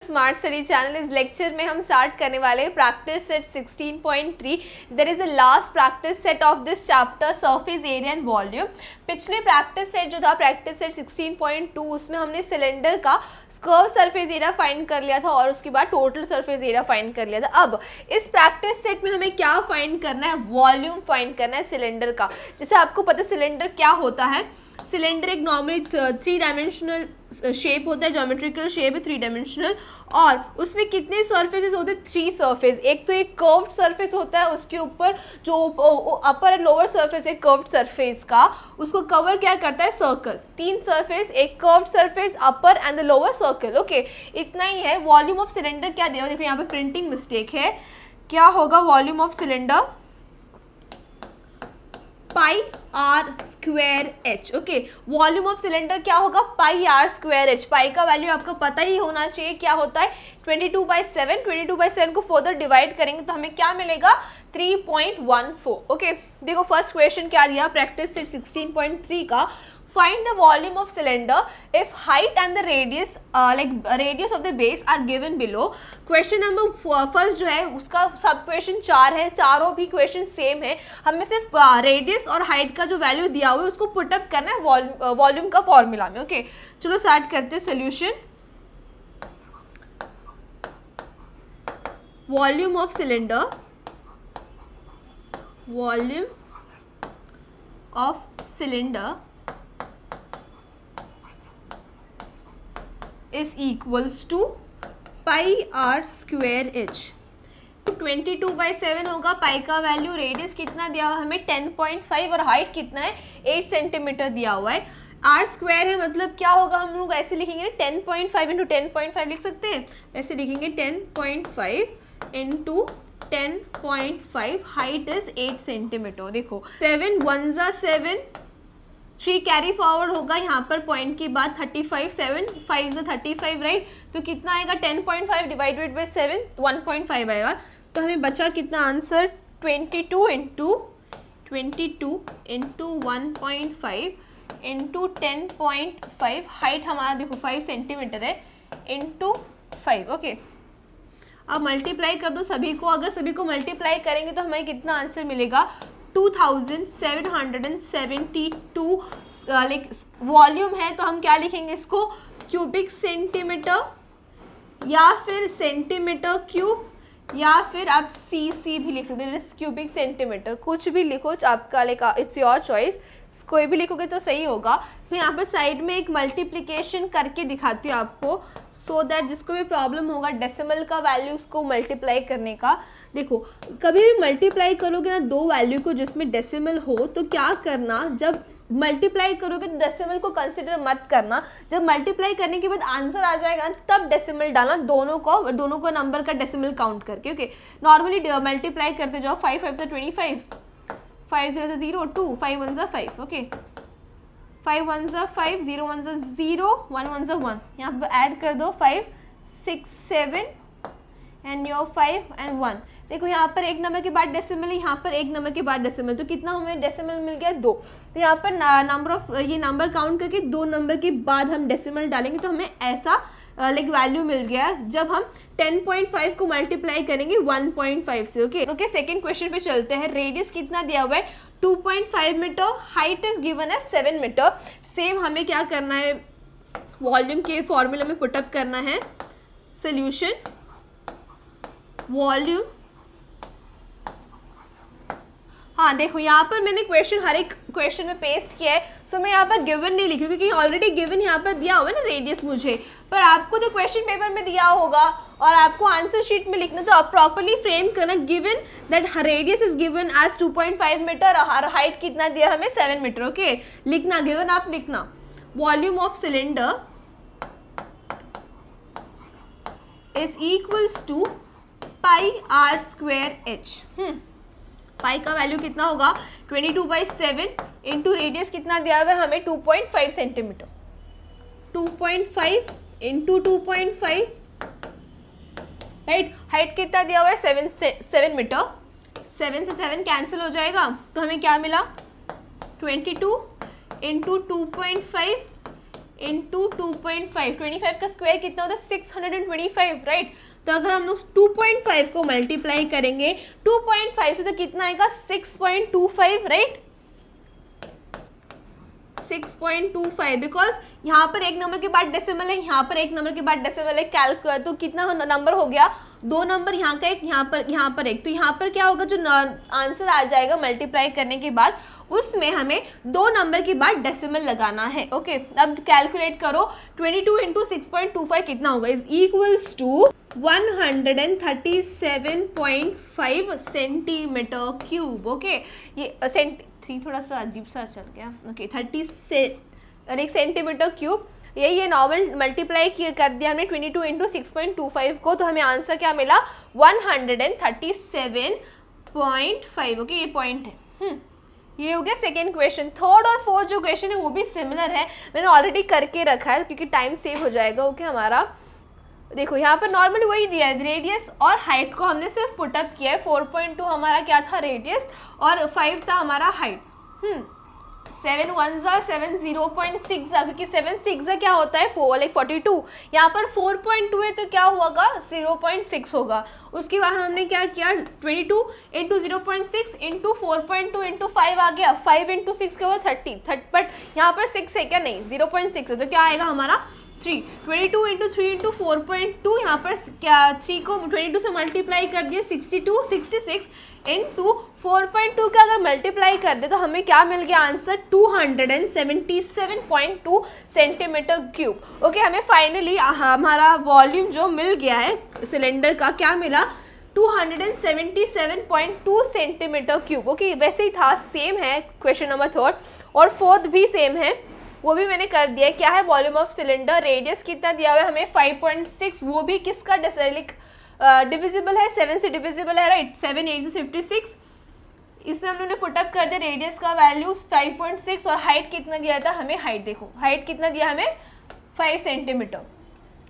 Smart study channel. इस lecture में हम स्टार्ट करने वाले हैं practice set 16.3। There is the last practice set of this chapter surface area and volume. पिछले प्रैक्टिस सेट जो था प्रैक्टिस सेट 16.2 उसमें हमने सिलेंडर का कर्व सरफेस एरिया फाइंड कर लिया था और उसके बाद टोटल सरफेस एरिया फाइंड कर लिया था। अब इस प्रैक्टिस सेट में हमें क्या फाइंड करना है, वॉल्यूम फाइंड करना है सिलेंडर का। जैसे आपको पता है सिलेंडर क्या होता है, सिलेंडर एक नॉर्मली 3 डायमेंशनल शेप होता है, ज्योमेट्रिकल शेप है 3 डायमेंशनल, और उसमें कितने सरफेसेस होते हैं, 3 सरफेस। एक तो एक कर्व्ड सरफेस होता है, उसके ऊपर जो अपर एंड लोअर सरफेस है कर्व्ड सरफेस का, उसको कवर क्या करता है, सर्कल। 3 सरफेस, एक curved surface, upper and the lower circle. Okay, इतना ही है। वॉल्यूम ऑफ सिलेंडर क्या दिया, देखो यहाँ पे प्रिंटिंग मिस्टेक है। क्या होगा volume of cylinder, pi r square h. Okay, volume of cylinder क्या होगा, pi r square h. Pi का वैल्यू आपको पता ही होना चाहिए, क्या होता है 22/7। 22/7 को फर्दर डिवाइड करेंगे तो हमें क्या मिलेगा, 3.14। ओके, देखो फर्स्ट क्वेश्चन क्या दिया प्रैक्टिस सेट 16.3 का, find the volume of cylinder if height and the radius radius of the base are given below। Question number first जो है उसका सब क्वेश्चन 4 है, चारों भी क्वेश्चन सेम है। हमें सिर्फ रेडियस और हाइट का जो वैल्यू दिया हुआ है उसको पुटअप करना है वॉल्यूम का फॉर्मूला में। ओके, चलो स्टार्ट करते हैं solution. Volume of cylinder, volume of cylinder is equals to pi r square h. तो 22/7 होगा पाई का वैल्यू, रेडियस कितना दिया हुआ है हमें 10.5 और हाइट कितना है 8 सेंटीमीटर दिया हुआ है। आर स्क्वायर है मतलब क्या होगा, हम लोग ऐसे लिखेंगे 10.5 इंटू 10.5 लिख सकते हैं, ऐसे लिखेंगे 10.5 इंटू 10.5, हाइट इज 8 सेंटीमीटर। देखो 7 1 जा 7, 3 कैरी फॉरवर्ड होगा यहाँ पर पॉइंट के बाद 35, 7 5 35, राइट। तो कितना आएगा 10.5 डिवाइडेड बाई 7, 1.5 आएगा। तो हमें बचा कितना आंसर, 22 इंटू 1.5 इंटू 10.5, हाइट हमारा देखो 5 सेंटीमीटर है, इंटू 5। ओके, अब मल्टीप्लाई कर दो सभी को, अगर सभी को मल्टीप्लाई करेंगे तो हमें कितना आंसर मिलेगा, 2772। लाइक वॉल्यूम है तो हम क्या लिखेंगे इसको, क्यूबिक सेंटीमीटर या फिर सेंटीमीटर क्यूब, या फिर आप सीसी भी लिख सकते हो, क्यूबिक सेंटीमीटर, कुछ भी लिखो आपका, लाइक इट्स योर चॉइस, कोई भी लिखोगे तो सही होगा। तो यहाँ पर साइड में एक मल्टीप्लिकेशन करके दिखाती हूँ आपको, सो दैट जिसको भी प्रॉब्लम होगा डेसिमल का वैल्यू उसको मल्टीप्लाई करने का। देखो कभी भी मल्टीप्लाई करोगे ना दो वैल्यू को जिसमें डेसिमल हो, तो क्या करना, जब मल्टीप्लाई करोगे तो डेसिमल को कंसिडर मत करना, जब मल्टीप्लाई करने के बाद आंसर आ जाएगा तब डेसिमल डालना, दोनों को नंबर का डेसिमल काउंट करके। ओके, नॉर्मली मल्टीप्लाई करते जाओ, 5 5 से 25, 5 0 0 2, 5 1 जा 5। ओके, 5 1 जा 5, 0 1 जा 0, 1 1 जा 1, यहाँ पर ऐड कर दो 5 6 7 एंड योर 5 एंड 1। देखो यहाँ पर एक नंबर के बाद डेसिमल है, यहाँ पर एक नंबर के बाद डेसिमल, तो कितना हमें डेसिमल मिल गया 2। तो यहाँ पर नंबर ऑफ ये नंबर काउंट करके 2 नंबर के बाद हम डेसिमल डालेंगे तो हमें ऐसा लाइक वैल्यू मिल गया जब हम 10.5 को मल्टीप्लाई करेंगे 1.5 से। ओके ओके, सेकेंड क्वेश्चन पे चलते हैं। रेडियस कितना दिया हुआ है 2.5 मीटर, हाइट इज गिवन है 7 मीटर। सेम हमें क्या करना है, वॉल्यूम के फॉर्मूला में पुटअप करना है। सोल्यूशन, वॉल्यूम, हाँ देखो यहाँ पर मैंने क्वेश्चन हर एक क्वेश्चन में पेस्ट किया है, सो मैं यहाँ पर गिवन नहीं लिख रही हूँ क्योंकि ऑलरेडी गिवन यहाँ पर दिया हुआ है ना रेडियस मुझे, पर आपको तो क्वेश्चन पेपर में दिया होगा और आपको आंसर शीट में लिखना, तो आप प्रॉपर्ली फ्रेम करना, given that radius is given as 2.5 metre और हाइट कितना दिया हमें 7 मीटर। ओके, लिखना गिवन, आप लिखना volume of cylinder is equals to pi r square h. Pi का वैल्यू कितना होगा 22/7 इंटू रेडियस कितना दिया हुआ है हमें 2.5 सेंटीमीटर, 2.5 इंटू 2.5, राइट। हाइट कितना दिया हुआ है 7 मीटर, 7 से 7 कैंसिल हो जाएगा तो हमें क्या मिला 22 इंटू 2.5 इंटू 2.5, 25 का स्क्वायर कितना होता है 625, राइट। तो अगर हम लोग 2.5 को मल्टीप्लाई करेंगे 2.5 से तो कितना आएगा 6.25, राइट, 6.25, बिकॉज यहाँ पर एक नंबर के बाद डेसिमल है, यहाँ पर एक नंबर के बाद डेसिमल है, कैलकुलेट तो कितना नंबर हो गया, 2 नंबर, यहाँ का एक, यहाँ पर एक, तो यहाँ पर क्या होगा, जो आंसर आ जाएगा मल्टीप्लाई करने के बाद उसमें हमें 2 नंबर के बाद डेसिमल लगाना है। ओके, अब कैलकुलेट करो 22 इंटू 6.25 कितना होगा, is equals to 137.5 centimetre cube. Okay, ये 3 थोड़ा सा अजीब सा चल गया। ओके, 30 से और 1 सेंटीमीटर क्यूब, यही ये नॉर्मल मल्टीप्लाई कर दिया हमने 22 इंटू 6.25 को, तो हमें आंसर क्या मिला 137.5। ओके, ये पॉइंट है। ये हो गया सेकेंड क्वेश्चन। थर्ड और फोर्थ जो क्वेश्चन है वो भी सिमिलर है, मैंने ऑलरेडी करके रखा है क्योंकि टाइम सेव हो जाएगा। ओके, हमारा देखो यहाँ पर नॉर्मल वही दिया है, रेडियस और हाइट को हमने सिर्फ पुटअप किया है। 4.2 हमारा क्या था रेडियस और 5 था हमारा हाइट। 7 1 7 0.6 क्योंकि 7 6 क्या होता है 42, यहाँ पर 4.2 है तो क्या होगा 0.6 होगा। उसके बाद हमने क्या किया 22 इंटू 0.6 इंटू 4.2 इंटू 5 आ गया, 5 इंटू 6 क्या हुआ 30, बट यहाँ पर 6 है क्या, नहीं 0.6 है तो क्या आएगा हमारा 3। 22 इंटू 3 इंटू 4.2, यहाँ पर क्या 3 को 22 से मल्टीप्लाई कर दिया 62, 66 इंटू 4.2 का अगर मल्टीप्लाई कर दे तो हमें क्या मिल गया आंसर 277.2 सेंटीमीटर क्यूब। ओके, हमें फाइनली हमारा वॉल्यूम जो मिल गया है सिलेंडर का क्या मिला 277.2 सेंटीमीटर क्यूब। ओके, वैसे ही था, सेम है क्वेश्चन नंबर 3 और 4th भी सेम है, वो भी मैंने कर दिया। क्या है वॉल्यूम ऑफ सिलेंडर, रेडियस कितना दिया हुआ है हमें 5.6, वो भी किसका डिविजिबल है 7 से डिविजिबल है, राइट, 7 8 से 56। इसमें हम लोगों ने पुटअप कर दिया रेडियस का वैल्यू 5.6 और हाइट कितना दिया था हमें, हाइट देखो हाइट कितना दिया हमें 5 सेंटीमीटर,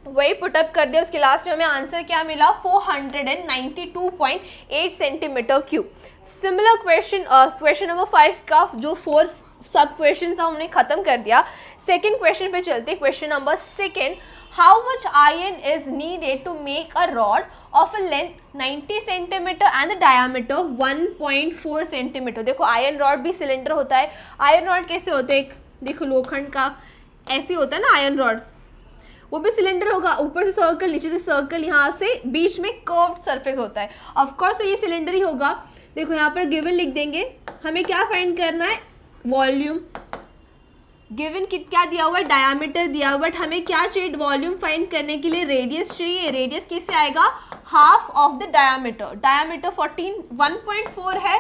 वही पुटअप कर दिया। उसके लास्ट में हमें आंसर क्या मिला 492.8 centimetre cube. Similar question number 5 का जो 4 सब क्वेश्चन था हमने खत्म कर दिया। सेकेंड क्वेश्चन पे चलते, question number 2, how much iron is needed to make a rod of a length 90 centimetre and the diameter 1.4 centimetre. देखो आयरन रॉड भी सिलेंडर होता है, आयरन रॉड कैसे होते हैं, देखो लोखंड का ऐसे होता है ना आयरन रॉड, वो भी सिलेंडर होगा, ऊपर से सर्कल नीचे से सर्कल, यहाँ से बीच में कर्व्ड सरफेस होता है, ऑफ कोर्स तो ये सिलेंडर ही होगा। देखो यहाँ पर गिवन लिख देंगे, हमें क्या फाइंड करना है वॉल्यूम, गिवन क्या दिया हुआ है डायामीटर दिया हुआ, बट हमें क्या चाहिए वॉल्यूम फाइंड करने के लिए रेडियस चाहिए। रेडियस किससे आएगा half of the diameter, diameter 1.4 है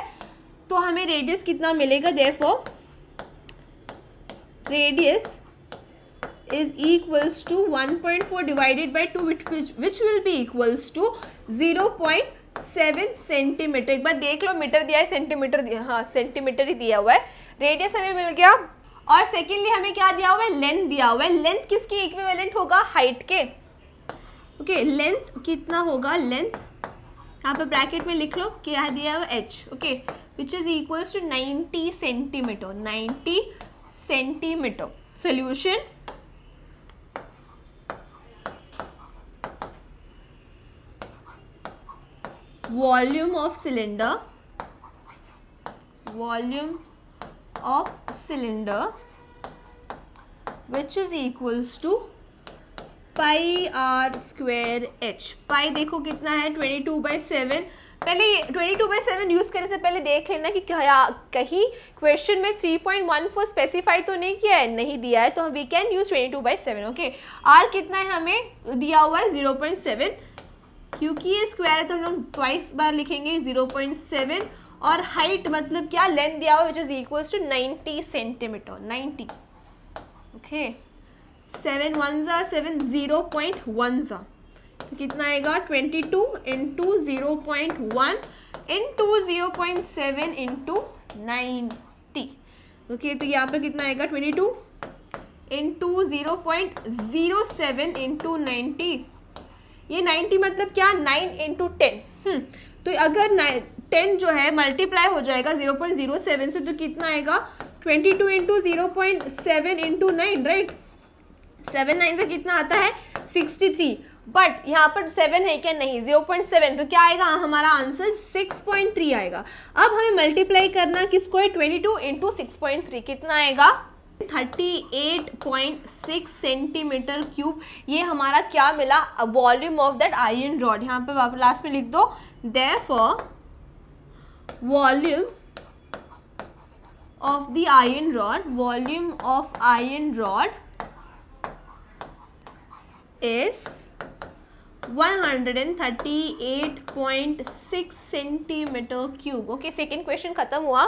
तो हमें रेडियस कितना मिलेगा, therefore radius is equals to 1.4 divided by 2 which will be equals to 0.7 centimetre. एक बार देख लो मीटर दिया है सेंटीमीटर दिया, हाँ सेंटीमीटर ही दिया हुआ है। रेडियस हमें मिल गया और सेकेंडली हमें क्या दिया हुआ है लेंथ दिया हुआ है। लेंथ किसकी इक्विवेलेंट होगा हाइट के। ओके, लेंथ कितना होगा, लेंथ यहाँ पर ब्रैकेट में लिख लो क्या दिया हुआ h, okay, which is equals to 90 centimetre, 90 centimetre. Solution volume of cylinder which is equals to pi r square h। पाई देखो कितना है 22/7। पहले 22/7 यूज करने से पहले देख लेना कि कहीं क्वेश्चन में 3.14 स्पेसिफाई तो नहीं किया है, नहीं दिया है, तो we can use 22/7। Okay, r कितना है हमें दिया हुआ है 0.7, क्योंकि ये स्क्वायर है तो हम लोग ट्वाइस बार लिखेंगे 0.7 और हाइट मतलब क्या लेंथ दिया हुआ which is equals to 90 centimetre, 90। Okay, 7 1 7 0.1 तो कितना आएगा 22 इंटू 0.1 इंटू 0.7 इंटू 90। ओके, तो यहाँ पर कितना आएगा 22 इंटू 0.07 इंटू 90। ये 90 मतलब क्या 9 इंटू 10। तो अगर 10 जो है मल्टीप्लाई हो जाएगा 0.07 से तो कितना आएगा 22 इंटू 0.7 इंटू 9, राइट। 7 9 से कितना आता है 63, बट यहाँ पर 7 है क्या, नहीं 0.7, तो क्या आएगा हमारा आंसर 6.3 आएगा। अब हमें मल्टीप्लाई करना किसको है, 22 इंटू 6.3 कितना आएगा 38.6 सेंटीमीटर क्यूब। ये हमारा क्या मिला, volume of that iron rod. यहाँ पे लास्ट में लिख दो therefore volume of the iron rod, volume of iron rod is 138.6 centimetre cube. Okay, second question खत्म हुआ।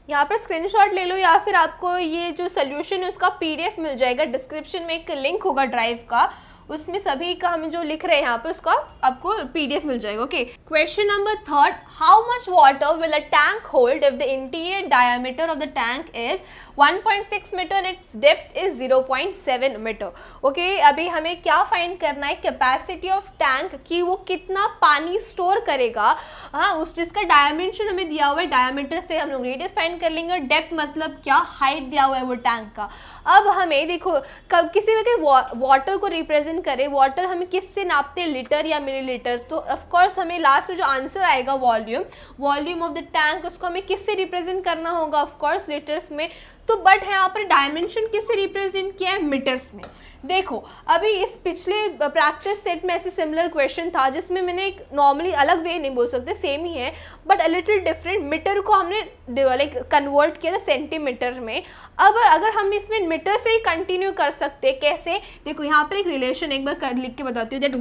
यहाँ पर स्क्रीनशॉट ले लो या फिर आपको ये जो सोल्यूशन है उसका पीडीएफ मिल जाएगा, डिस्क्रिप्शन में एक लिंक होगा ड्राइव का, उसमें सभी का हम जो लिख रहे हैं यहाँ पे उसका आपको पीडीएफ मिल जाएगा। Okay, question number 3, how much water will a tank hold if the interior diameter of the tank is 1.6 metre, its depth is 0.7 metre. Okay, अभी हमें क्या फाइंड करना है, कैपेसिटी ऑफ टैंक कि वो कितना पानी स्टोर करेगा। हाँ, उस जिसका डायमेंशन हमें दिया हुआ है, डायमीटर से हम लोग रेडियस फाइंड कर लेंगे, डेप्थ मतलब क्या, हाइट दिया हुआ है वो टैंक का। अब हमें देखो कब किसी भी वाटर को रिप्रेजेंट करें, वाटर हमें किससे नापते हैं, लीटर या मिलीलीटर, तो ऑफ कोर्स हमें लास्ट में जो आंसर आएगा वॉल्यूम ऑफ द टैंक, उसको हमें किससे रिप्रेजेंट करना होगा, ऑफ कोर्स लीटर्स में। तो बट है यहाँ पर डायमेंशन किससे रिप्रेजेंट किया है, मीटर्स में। देखो अभी इस पिछले प्रैक्टिस सेट में ऐसे सिमिलर क्वेश्चन था जिसमें मैंने एक नॉर्मली अलग वे नहीं बोल सकते, सेम ही है but a little different, metre को हमने लाइक कन्वर्ट किया था सेंटीमीटर में। अब अगर हम इसमें मीटर से ही कंटिन्यू कर सकते, कैसे, देखो यहाँ पर एक रिलेशन एक बार लिख के बताती हूँ, that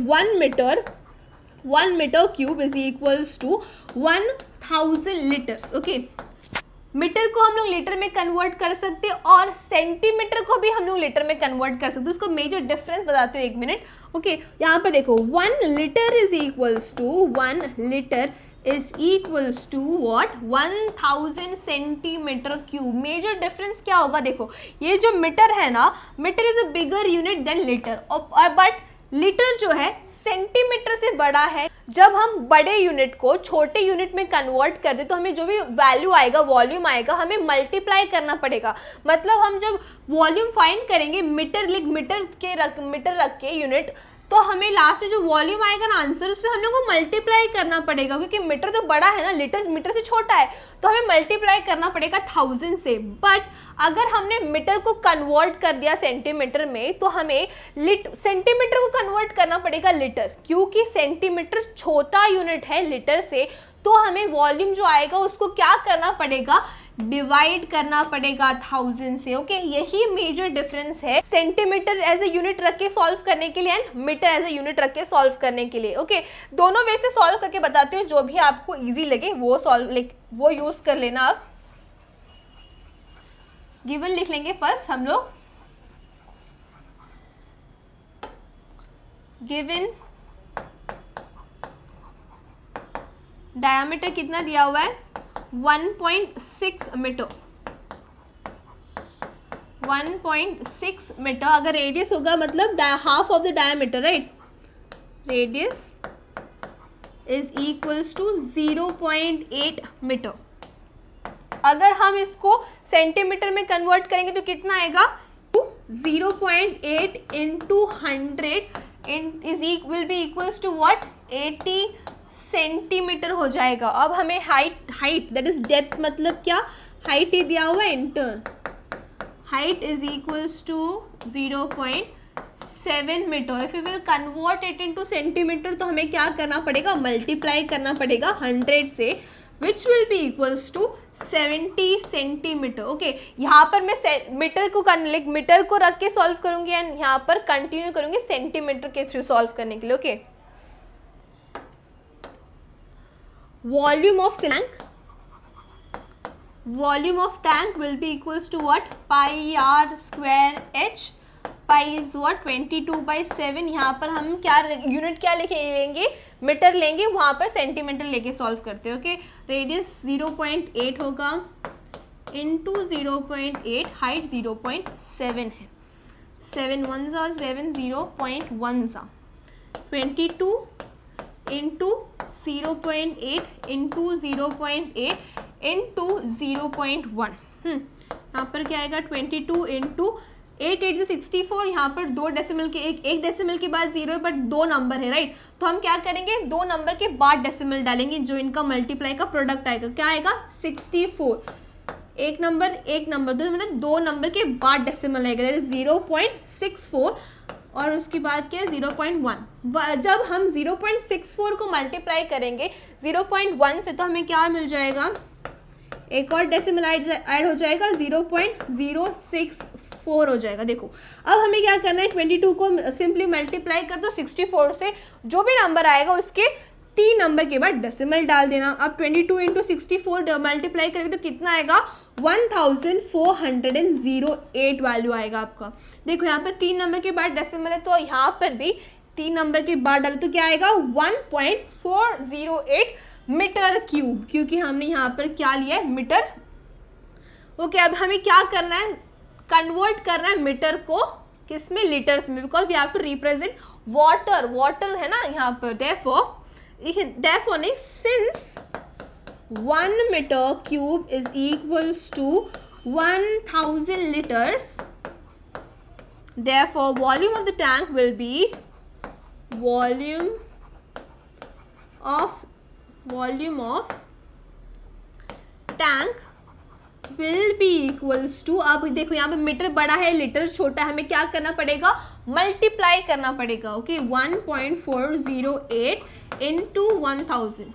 1 metre cube is equals to 1000 litres. Okay, metre को हम लोग लीटर में कन्वर्ट कर सकते और सेंटीमीटर को भी हम लोग लीटर में कन्वर्ट कर सकते। उसको मेजर डिफरेंस बताते हो, एक मिनट। ओके, यहाँ पर देखो 1 litre is equals to 1 litre is equals to what, 1000 centimetre cube. Major difference क्या होगा, देखो ये जो मीटर है ना, metre is a bigger unit than litre, और बट लीटर जो है सेंटीमीटर से बड़ा है। जब हम बड़े यूनिट को छोटे यूनिट में कन्वर्ट कर दे तो हमें जो भी वैल्यू आएगा, वॉल्यूम आएगा, हमें मल्टीप्लाई करना पड़ेगा। मतलब हम जब वॉल्यूम फाइंड करेंगे मीटर रख के यूनिट, तो हमें लास्ट में जो वॉल्यूम आएगा ना आंसर, उसमें हम लोग को मल्टीप्लाई करना पड़ेगा, क्योंकि मीटर तो बड़ा है ना, लीटर मीटर से छोटा है, तो हमें मल्टीप्लाई करना पड़ेगा 1000 से। बट अगर हमने मीटर को कन्वर्ट कर दिया सेंटीमीटर में, तो हमें सेंटीमीटर को कन्वर्ट करना पड़ेगा लीटर, क्योंकि सेंटीमीटर छोटा यूनिट है लीटर से। तो हमें वॉल्यूम जो आएगा उसको क्या करना पड़ेगा, डिवाइड करना पड़ेगा 1000 से। ओके, यही मेजर डिफरेंस है सेंटीमीटर एज ए यूनिट रख के सॉल्व करने के लिए and metre as a unit रख के सॉल्व करने के लिए। ओके, दोनों वे से सॉल्व करके बताती हूँ, जो भी आपको इजी लगे वो यूज कर लेना। आप गिवन लिख लेंगे फर्स्ट हम लोग, गिवन डायमीटर कितना दिया हुआ है, 1.6 मीटर, 1.6 मीटर। अगर रेडियस होगा मतलब half of the diameter, right, radius is equals to 0.8 metre. अगर हम इसको सेंटीमीटर में कन्वर्ट करेंगे तो कितना आएगा, 0.8 into 100 will be equals to what, 80 centimetre हो जाएगा। अब हमें हाइट दैट इज डेप्थ मतलब क्या, हाइट ही दिया हुआ है, inner height is equals to 0.7 metre. If you will convert it into centimetre तो हमें क्या करना पड़ेगा, मल्टीप्लाई करना पड़ेगा 100 से, which will be equals to 70 centimetre. Okay, यहाँ पर मैं मीटर को रख के सॉल्व करूंगी एंड यहाँ पर कंटिन्यू करूंगी सेंटीमीटर के थ्रू सॉल्व करने के लिए। Okay, volume of tank will be equals to what, pi r square h, pi is what, 22/7। यहाँ पर हम क्या यूनिट क्या लेंगे, मीटर लेंगे, वहाँ पर सेंटीमीटर लेके सॉल्व करते हैं। ओके, रेडियस 0.8 होगा इंटू 0.8, हाइट 0.7 है, 7 1 7 0.1 22 इंटू 0.8 इंटू 0.8 इंटू 0.1। यहाँ पर क्या आएगा, 22 इंटू 8 8 64, यहाँ पर 2 डेसिमल के एक डेसिमल के बाद 0 है, बट 2 नंबर है, राइट। तो हम क्या करेंगे, 2 नंबर के बाद डेसिमल डालेंगे, जो इनका मल्टीप्लाई का प्रोडक्ट आएगा, क्या आएगा 64। एक नंबर दो, मतलब 2 नंबर के बाद डेसिमल आएगा, दैट इज 0.64, और उसके बाद क्या है 0.1। जब हम 0.64 को मल्टीप्लाई करेंगे 0.1 से, तो हमें क्या मिल जाएगा, एक और डेसिमल ऐड हो जाएगा, 0.064 हो जाएगा। देखो अब हमें क्या करना है, 22 को सिंपली मल्टीप्लाई कर दो 64 से, जो भी नंबर आएगा उसके 3 नंबर के बाद डेसिमल डाल देना। अब 22 इंटू 64 मल्टीप्लाई करेंगे तो कितना आएगा, 1408 वैल्यू आएगा आपका। देखो यहाँ पर 3 नंबर के बाद डेसिमल है, तो यहाँ पर भी 3 नंबर के बाद डाले तो क्या आएगा 1.408 मीटर क्यूब, क्योंकि हमने यहाँ पर क्या लिया है, मीटर। ओके, अब हमें क्या करना है, कन्वर्ट करना है मीटर को किस में, लीटर्स में, because we have to represent water है ना यहाँ पर। therefore नहीं, since 1 metre cube is equals to 1000 liters, therefore volume of the tank will be volume of tank will be equals to, अब देखो यहाँ पे मीटर बड़ा है, लीटर छोटा है, हमें क्या करना पड़ेगा, मल्टीप्लाई करना पड़ेगा। ओके, 1.408 इंटू 1000,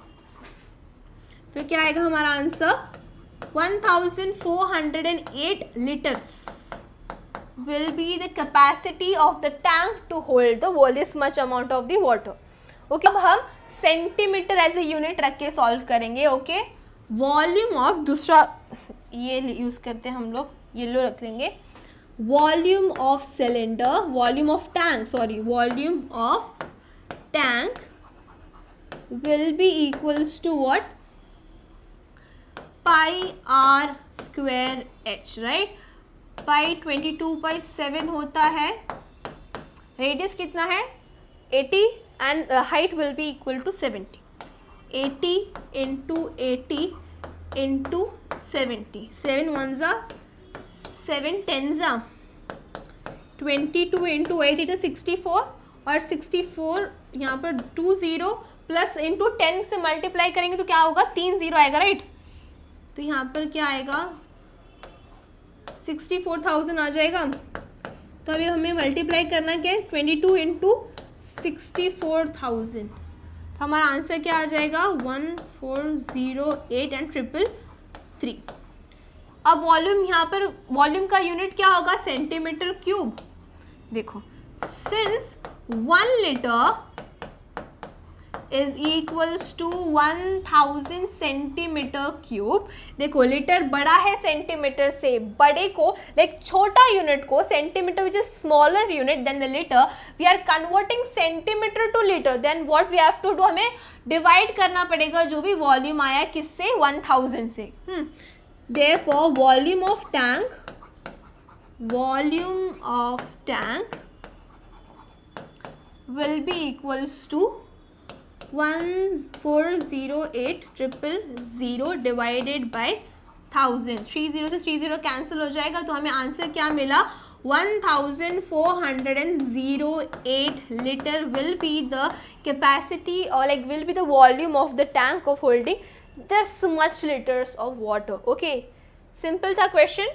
तो क्या आएगा हमारा answer, 1408 liters will be the capacity of the tank to hold this much amount of the water. Okay, अब हम सेंटीमीटर एज ए यूनिट रख के सॉल्व करेंगे। ओके, वॉल्यूम ऑफ, दूसरा ये यूज करते हैं हम लोग, येलो रख लेंगे, volume of cylinder, volume of tank will be equals to what, pi r square h, right. Pi 22/7 होता है, रेडियस कितना है 80, and height will be equal to 70. 80 into 80 into 70, 7 ones are 7 tens are 22 into 8 it is 64, और 64 यहाँ पर 20 plus into 10 से multiply करेंगे तो क्या होगा, 3 0 आएगा, राइट। तो यहाँ पर क्या आएगा 64,000 आ जाएगा। तो अभी हमें मल्टीप्लाई करना क्या है, 22 इंटू 64,000, तो हमारा आंसर क्या आ जाएगा 1408 एंड 333। अब वॉल्यूम, यहाँ पर वॉल्यूम का यूनिट क्या होगा, सेंटीमीटर क्यूब। देखो, since 1 litre is equals to 1000 centimetre cube. देखो लीटर बड़ा है सेंटीमीटर से, बड़े को लाइक छोटा यूनिट को, centimetre which is smaller unit than the litre, we are converting centimetre to litre, then what we have to do, हमें divide करना पड़ेगा जो भी वॉल्यूम आया किससे, 1000 से। Therefore volume of tank will be equals to 1408,000 divided by 1000। 30 से 30 cancel हो जाएगा, तो हमें आंसर क्या मिला, 1408 litre will be the capacity और like will be the volume of the tank of holding this much litres of water. Okay, simple था question.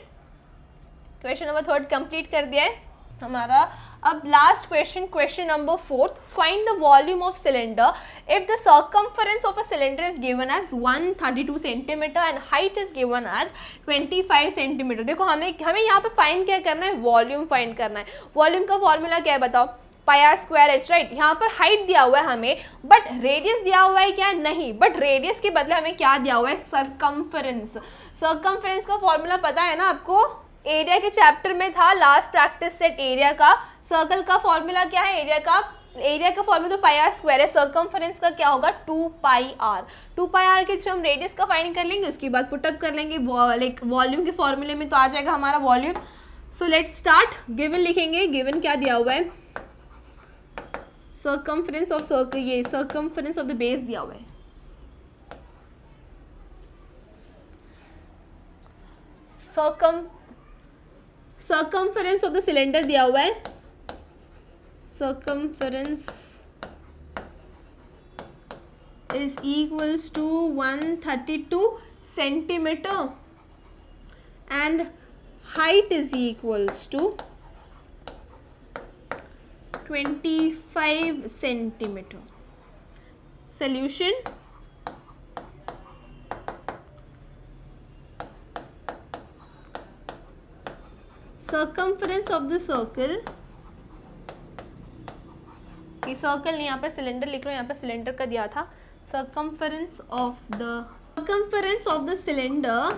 Question number 3 complete कर दिया है हमारा। अब last question number 4, find the volume of cylinder if the circumference of a cylinder is given as 132 centimetre and height is given as 25 centimetre. देखो हमें यहाँ पे फाइंड क्या करना है, वॉल्यूम फाइंड करना है। वॉल्यूम का फॉर्मूला क्या है बताओ, पाई आर स्क्वायर एच, राइट। यहाँ पर हाइट दिया हुआ है हमें, बट रेडियस दिया हुआ है क्या, नहीं, बट रेडियस के बदले हमें क्या दिया हुआ है, सर्कमफरेंस। सर्कमफरेंस का फॉर्मूला पता है ना आपको, एरिया के चैप्टर में था लास्ट प्रैक्टिस सेट एरिया का। सर्कल का फॉर्मूला क्या है, एरिया का फॉर्मूला तो पाई आर स्क्वायर है, सर्कमफरेंस का क्या होगा 2 पाई आर। 2 पाई आर के थ्रू हम रेडियस का फाइंड कर लेंगे, उसके बाद पुटअप कर लेंगे लाइक वॉल्यूम के फॉर्मूले में, तो आ जाएगा हमारा volume. So let's start, given लिखेंगे, गिवन क्या दिया हुआ है, सर्कमफरेंस ऑफ सर्कल, ये सर्कमफरेंस ऑफ द बेस दिया हुआ है। सर्कमफेरेंस ऑफ द सिलेंडर दिया हुआ है, circumference is equals to 132 centimeter and height is equals to 25 centimeter. Solution: circumference of the circle, ये सर्कल नहीं, यहाँ पर सिलेंडर लिख रहा हूँ, यहाँ पर सिलेंडर का दिया था, circumference of the cylinder,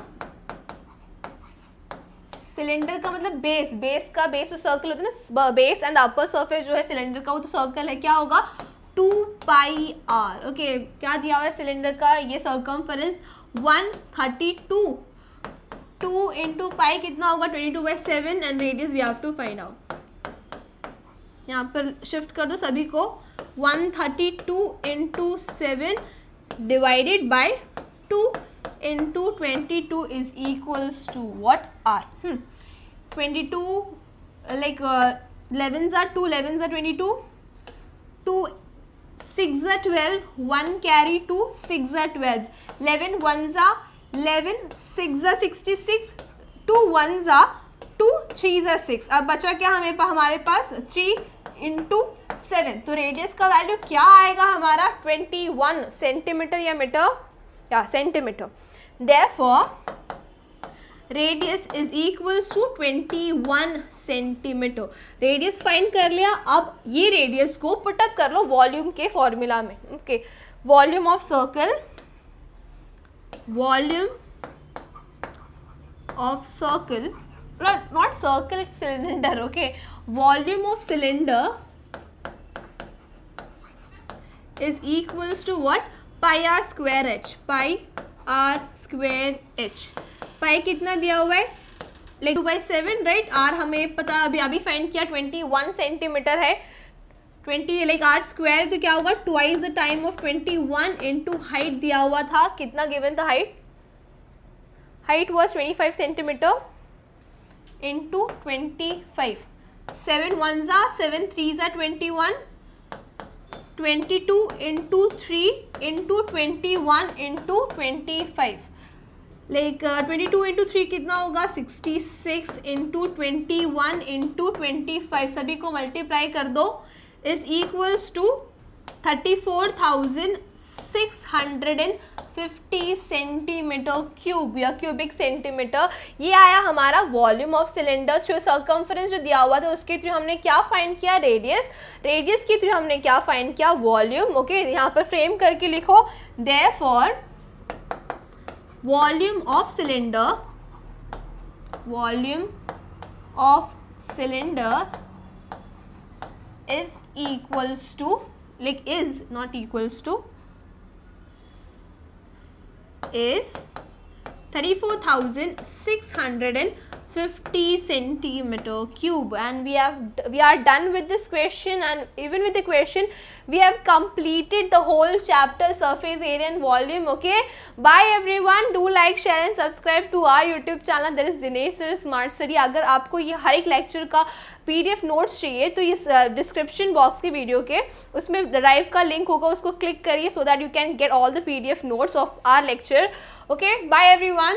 cylinder का मतलब बेस, बेस का बेस तो सर्कल होता है ना, बेस एंड अपर सरफेस जो है सिलेंडर का वो तो सर्कल है, क्या होगा 2 पाई आर। ओके, क्या दिया हुआ है सिलेंडर का ये सर्कमफेरेंस 132, 2 इंटू पाई कितना होगा 22/7 and radius we have to find out. यहाँ पर शिफ्ट कर दो सभी को, 132 into 7 divided by 2 into 22 is equals to what are 22 like 11s are 2 11s are 22, 2 6s are 12, 1 carry 2 6s are 12, 11 1s are 11, 6s are 66, 2 1s are 2, 3s are 6। अब बचा क्या हमारे पास 3 इंटू 7, तो रेडियस का वैल्यू क्या आएगा हमारा 21 सेंटीमीटर या मीटर या centimetre. Therefore radius is equals to 21 centimetre. Radius find कर लिया, अब ये रेडियस को पुटअप कर लो वॉल्यूम के फॉर्मूला में। Okay, volume of circle, volume of circle, not circle, it's cylinder, okay, volume of cylinder is equals to what, pi r square h, pi r square h। pi कितना दिया हुआ है like 2/7 right, r हमें पता अभी find किया 21 centimetre है, 20 like r square तो क्या होगा twice the time of 21 into height दिया हुआ था, कितना गिवन था height was 25 centimetre into 25, 7 1s are 7 3s are 21, 22 into 3 into 21 into 25 like 22 into 3 कितना होगा 66 into 21 into 25, सभी को मल्टीप्लाई कर दो is equals to 34,650 centimetre cube या क्यूबिक सेंटीमीटर। ये आया हमारा वॉल्यूम ऑफ सिलेंडर। जो सर्कमफेरेंस जो दिया हुआ था उसके थ्रू हमने क्या फाइंड किया रेडियस, रेडियस के थ्रू हमने क्या फाइंड किया वॉल्यूम। ओके, यहाँ पर फ्रेम करके लिखो, therefore volume of cylinder, volume of cylinder is equals to like is not equals to is 34,650 centimeter cube, and we are done with this question, and even with the question we have completed the whole chapter surface area and volume. Okay, bye everyone, do like, share and subscribe to our YouTube channel, that is Dinesh Sir Smart Study। अगर आपको ये हर एक lecture का PDF notes चाहिए तो इस description box के video के उसमें ड्राइव का लिंक होगा, उसको क्लिक करिए so that you can get all the PDF notes of our lecture। Okay, bye everyone।